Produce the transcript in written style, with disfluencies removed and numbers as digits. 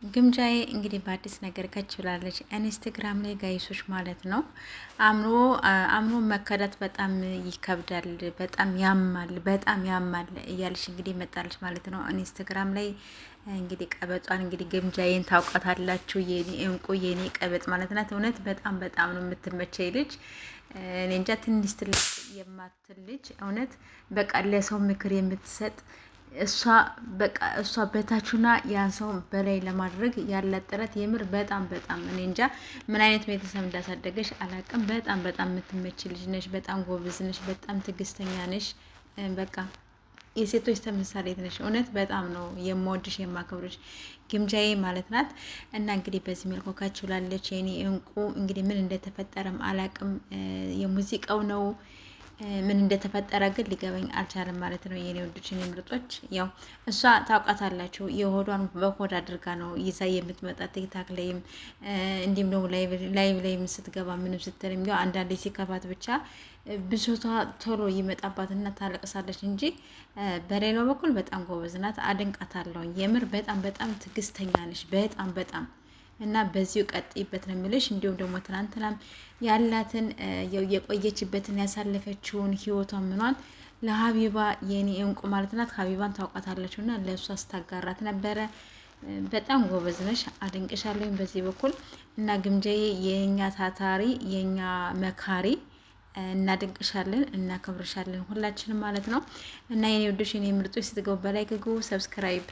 ግምጃዬ እንግዲህ በአዲስ ነገር ከች ብላለች ኢንስታግራም ላይ ጋይሶች ማለት ነው። አምሮ መከዳት በጣም ይከብዳል፣ በጣም ያማል እያለች እንግዲህ መጣለች ማለት ነው። ኢንስታግራም ላይ እንግዲህ ቀበጧን እንግዲህ ግምጃዬን ታውቃታላችሁ፣ የኔ እንቁ የኔ ቀበጥ ማለት ናት። እውነት በጣም ነው የምትመቸኝ ልጅ። እኔ እንጃ ትንሽ ትልቅ የማትል ልጅ እውነት በቃ ለሰው ምክር የምትሰጥ እሷ በታችና ያን ሰው በላይ ለማድረግ ያላት ጥረት የምር በጣም እኔ እንጃ ምን አይነት ቤተሰብ እንዳሳደገሽ አላቅም። በጣም የምትመች ልጅ ነሽ። በጣም ጎበዝ ነሽ። በጣም ትዕግስተኛ ነሽ። በቃ የሴቶች ተምሳሌት ነሽ። እውነት በጣም ነው የምወድሽ የማከብርሽ ግምጃዬ ማለት ናት። እና እንግዲህ በዚህ መልኩ ካችላለች የኔ እንቁ። እንግዲህ ምን እንደተፈጠረም አላቅም። የሙዚቃው ነው ምን እንደተፈጠረ ግን ሊገበኝ አልቻለም ማለት ነው። የኔ ወዶች የኔ ምርጦች፣ ያው እሷ ታውቃታላችሁ የሆዷን በሆድ አድርጋ ነው ይዛ የምትመጣ ቲክታክ ላይም እንዲሁም ደግሞ ላይቭ ላይም ስትገባ ምንም ስትልም ያው አንዳንዴ ሲከፋት ብቻ ብሶቷ ቶሎ ይመጣባትና ታለቅሳለች እንጂ በሌላው በኩል በጣም ጎበዝ ናት። አደንቃታለሁ የምር በጣም ትዕግስተኛ ነሽ። በጣም እና በዚሁ ቀጥይበት ነው የሚልሽ። እንዲሁም ደግሞ ትናንትናም ያላትን የቆየችበትን ያሳለፈችውን ህይወቷን ምኗን ለሀቢባ የኔ እንቁ ማለት ናት። ሀቢባን ታውቃታለችው እና ለእሷ ስታጋራት ነበረ። በጣም ጎበዝ ነሽ፣ አድንቅሻለሁ በዚህ በኩል እና ግምጃዬ የኛ ታታሪ የኛ መካሪ እናድንቅሻለን፣ እናከብርሻለን ሁላችንም ማለት ነው። እና የኔ ወዶች የኔ ምርጦች ስትገቡ በላይ ግቡ፣ ሰብስክራይብ